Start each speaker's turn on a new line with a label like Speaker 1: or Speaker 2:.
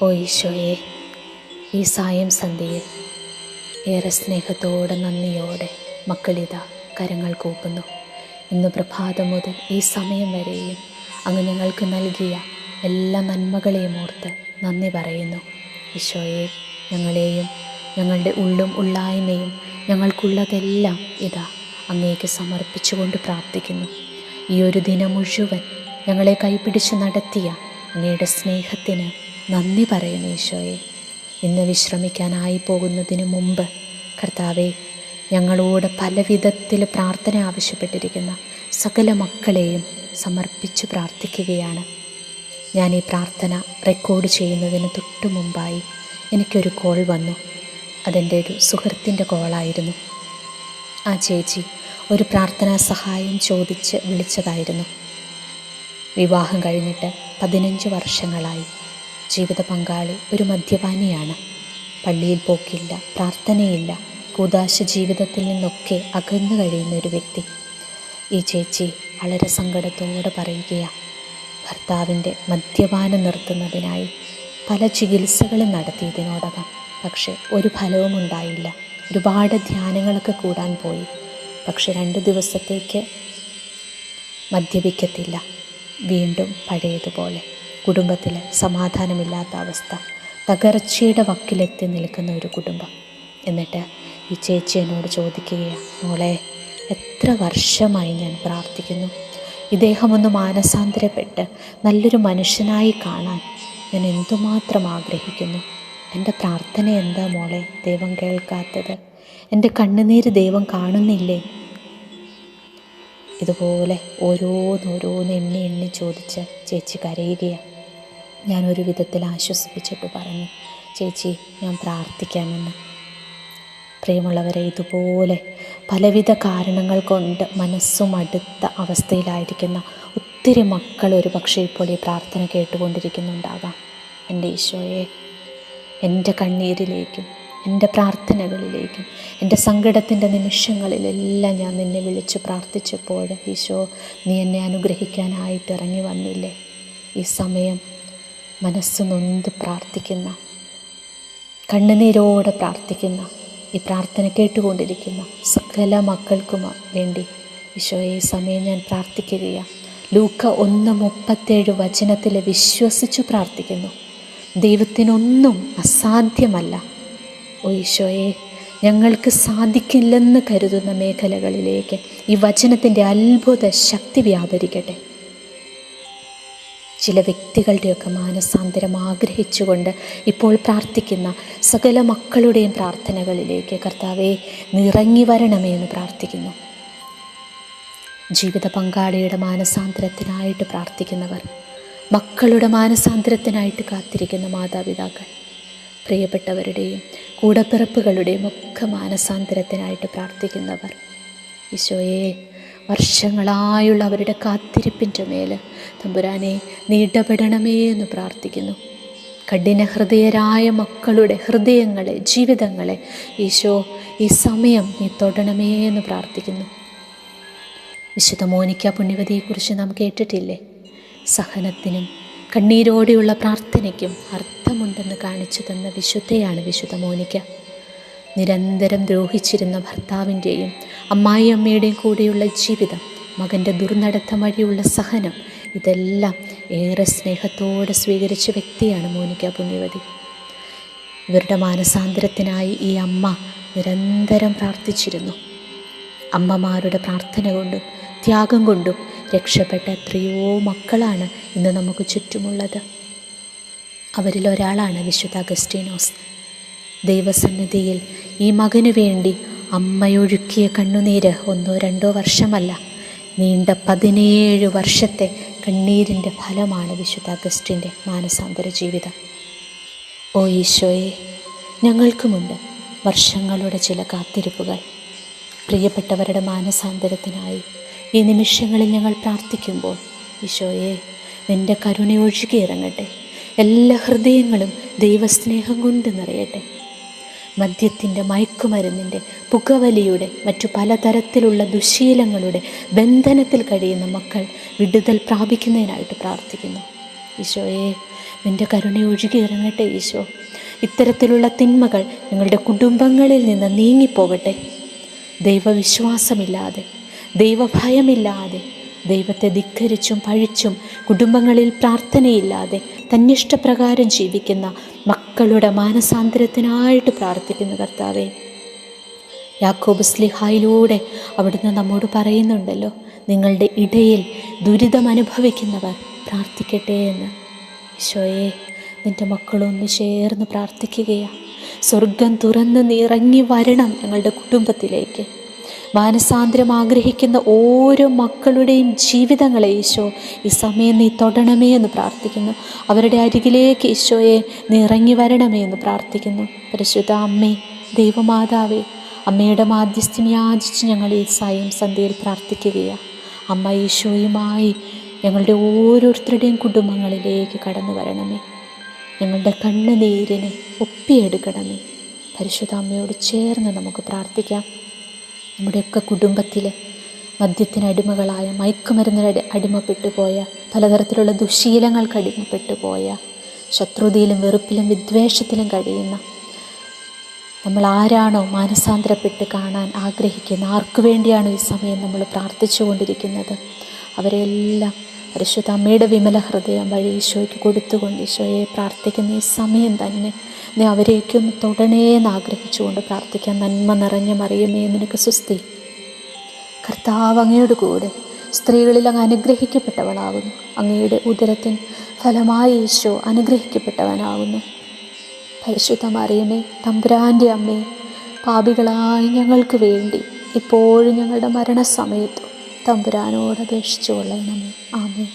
Speaker 1: ഓ ഈശോയെ, ഈ സായം സന്ധ്യയിൽ ഏറെ സ്നേഹത്തോടെ നന്ദിയോടെ മക്കളിതാ കരങ്ങൾ കൂപ്പുന്നു. ഇന്ന് പ്രഭാതം മുതൽ ഈ സമയം വരെയും അങ്ങ് ഞങ്ങൾക്ക് നൽകിയ എല്ലാ നന്മകളെയും ഓർത്ത് നന്ദി പറയുന്നു. ഈശോയെ, ഞങ്ങളെയും ഞങ്ങളുടെ ഉള്ളും ഉള്ളായ്മയും ഞങ്ങൾക്കുള്ളതെല്ലാം ഇതാ അങ്ങേക്ക് സമർപ്പിച്ചുകൊണ്ട് പ്രാർത്ഥിക്കുന്നു. ഈ ഒരു ദിനം മുഴുവൻ ഞങ്ങളെ കൈപിടിച്ച് നടത്തിയ അങ്ങയുടെ സ്നേഹത്തിന് നന്ദി പറയുന്നു. ഈശോയെ, ഇന്ന് വിശ്രമിക്കാനായി പോകുന്നതിന് മുമ്പ് കർത്താവെ, ഞങ്ങളോട് പല വിധത്തിൽ പ്രാർത്ഥന ആവശ്യപ്പെട്ടിരിക്കുന്ന സകല മക്കളെയും സമർപ്പിച്ച് പ്രാർത്ഥിക്കുകയാണ്. ഞാൻ ഈ പ്രാർത്ഥന റെക്കോർഡ് ചെയ്യുന്നതിന് തൊട്ട് മുമ്പായി എനിക്കൊരു കോൾ വന്നു. അതെൻ്റെ ഒരു സുഹൃത്തിൻ്റെ കോളായിരുന്നു. ആ ചേച്ചി ഒരു പ്രാർത്ഥനാ സഹായം ചോദിച്ച് വിളിച്ചതായിരുന്നു. വിവാഹം കഴിഞ്ഞിട്ട് 15 വർഷങ്ങളായി. ജീവിത പങ്കാളി ഒരു മദ്യപാനിയാണ്. പള്ളിയിൽ പോക്കില്ല, പ്രാർത്ഥനയില്ല, കൂദാശ ജീവിതത്തിൽ നിന്നൊക്കെ അകന്നു കഴിയുന്ന ഒരു വ്യക്തി. ഈ ചേച്ചി വളരെ സങ്കടത്തോടെ പറയുകയാണ്, ഭർത്താവിൻ്റെ മദ്യപാനം നിർത്തുന്നതിനായി പല ചികിത്സകളും നടത്തി ഇതിനോടകം. പക്ഷേ ഒരു ഫലവും ഉണ്ടായില്ല. ഒരുപാട് ധ്യാനങ്ങളൊക്കെ കൂടാൻ പോയി. പക്ഷെ 2 ദിവസത്തേക്ക് മദ്യപിക്കത്തില്ല. വീണ്ടും പഴയതുപോലെ കുടുംബത്തിൽ സമാധാനമില്ലാത്ത അവസ്ഥ, തകർച്ചയുടെ വക്കിലെത്തി നിൽക്കുന്ന ഒരു കുടുംബം. എന്നിട്ട് ഈ ചേച്ചി എന്നോട് ചോദിക്കുകയാണ്, മോളെ, എത്ര വർഷമായി ഞാൻ പ്രാർത്ഥിക്കുന്നു, ഇദ്ദേഹം ഒന്ന് മാനസാന്തരപ്പെട്ട് നല്ലൊരു മനുഷ്യനായി കാണാൻ ഞാൻ എന്തുമാത്രം ആഗ്രഹിക്കുന്നു. എൻ്റെ പ്രാർത്ഥന എന്താ മോളെ ദൈവം കേൾക്കാത്തത്? എൻ്റെ കണ്ണുനീര് ദൈവം കാണുന്നില്ലേ? ഇതുപോലെ ഓരോന്ന് എണ്ണി ചോദിച്ച് ചേച്ചി കരയുകയാണ്. ഞാനൊരു വിധത്തിൽ ആശ്വസിപ്പിച്ചിട്ട് പറഞ്ഞു, ചേച്ചി, ഞാൻ പ്രാർത്ഥിക്കാമെന്ന്. പ്രിയമുള്ളവരെ, ഇതുപോലെ പലവിധ കാരണങ്ങൾ കൊണ്ട് മനസ്സും അടുത്ത അവസ്ഥയിലായിരിക്കുന്ന ഒത്തിരി മക്കൾ ഒരു പക്ഷേ ഇപ്പോൾ ഈ പ്രാർത്ഥന കേട്ടുകൊണ്ടിരിക്കുന്നുണ്ടാകാം. എൻ്റെ ഈശോയെ, എൻ്റെ കണ്ണീരിലേക്കും എൻ്റെ പ്രാർത്ഥനകളിലേക്കും എൻ്റെ സങ്കടത്തിൻ്റെ നിമിഷങ്ങളിലെല്ലാം ഞാൻ നിന്നെ വിളിച്ച് പ്രാർത്ഥിച്ചപ്പോൾ ഈശോ, നീ എന്നെ അനുഗ്രഹിക്കാനായിട്ട് ഇറങ്ങി വന്നില്ലേ? ഈ സമയം മനസ്സ് നൊന്ത് പ്രാർത്ഥിക്കുന്ന, കണ്ണുനീരോടെ പ്രാർത്ഥിക്കുന്ന, ഈ പ്രാർത്ഥന കേട്ടുകൊണ്ടിരിക്കുന്ന സകല മക്കൾക്കും വേണ്ടി ഈശോയെ, ഈ സമയം ഞാൻ പ്രാർത്ഥിക്കുകയാണ്. ലൂക്ക 1:37 വിശ്വസിച്ചു പ്രാർത്ഥിക്കുന്നു. ദൈവത്തിനൊന്നും അസാധ്യമല്ല. ഓ ഈശോയെ, ഞങ്ങൾക്ക് സാധിക്കില്ലെന്ന് കരുതുന്ന മേഖലകളിലേക്ക് ഈ വചനത്തിൻ്റെ അത്ഭുത ശക്തി വ്യാപരിക്കട്ടെ. ചില വ്യക്തികളുടെയൊക്കെ മാനസാന്തരം ആഗ്രഹിച്ചുകൊണ്ട് ഇപ്പോൾ പ്രാർത്ഥിക്കുന്ന സകല മക്കളുടെയും പ്രാർത്ഥനകളിലേക്ക് കർത്താവേ, നിറങ്ങി വരണമേ എന്ന് പ്രാർത്ഥിക്കുന്നു. ജീവിത പങ്കാളിയുടെ മാനസാന്തരത്തിനായിട്ട് പ്രാർത്ഥിക്കുന്നവർ, മക്കളുടെ മാനസാന്തരത്തിനായിട്ട് കാത്തിരിക്കുന്ന മാതാപിതാക്കൾ, പ്രിയപ്പെട്ടവരുടെയും കൂടപ്പിറപ്പുകളുടെയും ഒക്കെ മാനസാന്തരത്തിനായിട്ട് പ്രാർത്ഥിക്കുന്നവർ, ഈശോയെ, വർഷങ്ങളായുള്ള അവരുടെ കാത്തിരിപ്പിൻ്റെ മേൽ തമ്പുരാനെ നീ ഇടപെടണമേ എന്ന് പ്രാർത്ഥിക്കുന്നു. കഠിന ഹൃദയരായ മക്കളുടെ ഹൃദയങ്ങളെ, ജീവിതങ്ങളെ ഈശോ ഈ സമയം നീ തൊടണമേ എന്ന് പ്രാർത്ഥിക്കുന്നു. വിശുദ്ധ മോനിക്ക പുണ്യവതിയെക്കുറിച്ച് നാം കേട്ടിട്ടില്ലേ? സഹനത്തിനും കണ്ണീരോടെയുള്ള പ്രാർത്ഥനയ്ക്കും അർത്ഥമുണ്ടെന്ന് കാണിച്ചു തന്ന വിശുദ്ധയാണ് വിശുദ്ധ മോനിക്ക. നിരന്തരം ദ്രോഹിച്ചിരുന്ന ഭർത്താവിൻ്റെയും അമ്മായിയമ്മയുടെയും കൂടെയുള്ള ജീവിതം, മകൻ്റെ ദുർനടത്തം വഴിയുള്ള സഹനം, ഇതെല്ലാം ഏറെ സ്നേഹത്തോടെ സ്വീകരിച്ച വ്യക്തിയാണ് മോനിക്ക പുണ്യവതി. ഇവരുടെ മാനസാന്തരത്തിനായി ഈ അമ്മ നിരന്തരം പ്രാർത്ഥിച്ചിരുന്നു. അമ്മമാരുടെ പ്രാർത്ഥന കൊണ്ടും ത്യാഗം കൊണ്ടും രക്ഷപ്പെട്ട എത്രയോ മക്കളാണ് ഇന്ന് നമുക്ക് ചുറ്റുമുള്ളത്. അവരിലൊരാളാണ് വിശുദ്ധ അഗസ്റ്റീനോസ്. ദൈവസന്നിധിയിൽ ഈ മകനു വേണ്ടി അമ്മയൊഴുക്കിയ കണ്ണുനീര് 1-2 വർഷമല്ല, നീണ്ട 17 വർഷത്തെ കണ്ണീരിൻ്റെ ഫലമാണ് വിശുദ്ധ അഗസ്റ്റിൻ്റെ മാനസാന്തര ജീവിതം. ഓ ഈശോയെ, ഞങ്ങൾക്കുമുണ്ട് വർഷങ്ങളുടെ ചില കാത്തിരിപ്പുകൾ. പ്രിയപ്പെട്ടവരുടെ മാനസാന്തരത്തിനായി ഈ നിമിഷങ്ങളിൽ ഞങ്ങൾ പ്രാർത്ഥിക്കുമ്പോൾ ഈശോയെ, നിൻ്റെ കരുണ ഒഴുകിയിറങ്ങട്ടെ. എല്ലാ ഹൃദയങ്ങളും ദൈവസ്നേഹം കൊണ്ട് നിറയട്ടെ. മദ്യത്തിൻ്റെ, മയക്കുമരുന്നിൻ്റെ, പുകവലിയുടെ, മറ്റു പലതരത്തിലുള്ള ദുശീലങ്ങളുടെ ബന്ധനത്തിൽ കഴിയുന്ന മക്കൾ വിടുതൽ പ്രാപിക്കുന്നതിനായിട്ട് പ്രാർത്ഥിക്കുന്നു. ഈശോയെ, നിൻ്റെ കരുണ ഒഴുകി ഇറങ്ങട്ടെ ഈശോ. ഇത്തരത്തിലുള്ള തിന്മകൾ ഞങ്ങളുടെ കുടുംബങ്ങളിൽ നിന്ന് നീങ്ങിപ്പോകട്ടെ. ദൈവവിശ്വാസമില്ലാതെ, ദൈവഭയമില്ലാതെ, ദൈവത്തെ ധിക്കരിച്ചും പഴിച്ചും കുടുംബങ്ങളിൽ പ്രാർത്ഥനയില്ലാതെ തന്നിഷ്ടപ്രകാരം ജീവിക്കുന്ന മക്കളുടെ മാനസാന്തരത്തിനായിട്ട് പ്രാർത്ഥിക്കുന്ന കർത്താവേ, യാക്കോബ് സ്ലിഹായിലൂടെ അവിടുന്ന് നമ്മോട് പറയുന്നുണ്ടല്ലോ, നിങ്ങളുടെ ഇടയിൽ ദുരിതമനുഭവിക്കുന്നവർ പ്രാർത്ഥിക്കട്ടെ എന്ന്. ഈശോയെ, നിൻ്റെ മക്കളൊന്ന് ചേർന്ന് പ്രാർത്ഥിക്കുകയാണ്. സ്വർഗം തുറന്ന് നിറങ്ങി വരണം ഞങ്ങളുടെ കുടുംബത്തിലേക്ക്. മാനസാന്തരം ആഗ്രഹിക്കുന്ന ഓരോ മക്കളുടെയും ജീവിതങ്ങളെ ഈശോ ഈ സമയം നീ തൊടണമേ എന്ന് പ്രാർത്ഥിക്കുന്നു. അവരുടെ അരികിലേക്ക് ഈശോയെ നീ ഇറങ്ങി വരണമേ എന്ന് പ്രാർത്ഥിക്കുന്നു. പരിശുദ്ധ അമ്മേ, ദൈവമാതാവേ, അമ്മയുടെ മാധ്യസ്ഥ്യം യാചിച്ച് ഞങ്ങൾ ഈ സായം സന്ധ്യയിൽ പ്രാർത്ഥിക്കുകയാണ്. അമ്മ ഈശോയുമായി ഞങ്ങളുടെ ഓരോരുത്തരുടെയും കുടുംബങ്ങളിലേക്ക് കടന്നു വരണമേ. ഞങ്ങളുടെ കണ്ണുനീരിനെ ഒപ്പിയെടുക്കണമേ. പരിശുദ്ധ അമ്മയോട് ചേർന്ന് നമുക്ക് പ്രാർത്ഥിക്കാം. നമ്മുടെയൊക്കെ കുടുംബത്തിൽ മദ്യത്തിന് അടിമകളായ, മയക്കുമരുന്നിന് അടിമപ്പെട്ടു പോയ, പലതരത്തിലുള്ള ദുശീലങ്ങൾക്ക് അടിമപ്പെട്ടു പോയ, ശത്രുതയിലും വെറുപ്പിലും വിദ്വേഷത്തിലും കഴിയുന്ന, നമ്മൾ ആരാണോ മാനസാന്തരപ്പെട്ട് കാണാൻ ആഗ്രഹിക്കുന്ന, ആർക്കു വേണ്ടിയാണോ ഈ സമയം നമ്മൾ പ്രാർത്ഥിച്ചു കൊണ്ടിരിക്കുന്നത്, അവരെല്ലാം പരിശുദ്ധ അമ്മയുടെ വിമല ഹൃദയം വഴി ഈശോയ്ക്ക് കൊടുത്തുകൊണ്ട് ഈശോയെ പ്രാർത്ഥിക്കുന്ന ഈ സമയം തന്നെ നീ അവരെയൊക്കെയൊന്ന് തൊടണേന്ന് ആഗ്രഹിച്ചുകൊണ്ട് പ്രാർത്ഥിക്കാൻ. നന്മ നിറഞ്ഞ മറിയമേ, നിനക്ക് സ്വസ്തി, കർത്താവ് അങ്ങയുടെ കൂടെ സ്ത്രീകളിൽ അങ്ങ് അനുഗ്രഹിക്കപ്പെട്ടവളാകുന്നു. അങ്ങയുടെ ഉദരത്തിൻ ഫലമായി ഈശോ അനുഗ്രഹിക്കപ്പെട്ടവനാകുന്നു. പരിശുദ്ധ മറിയമേ, തമ്പുരാൻ്റെ അമ്മേ, പാപികളായി ഞങ്ങൾക്ക് വേണ്ടി ഇപ്പോഴും ഞങ്ങളുടെ മരണസമയത്തും തമ്പുരാനോട് അപേക്ഷിച്ചു കൊള്ളണമേ. ആമേൻ.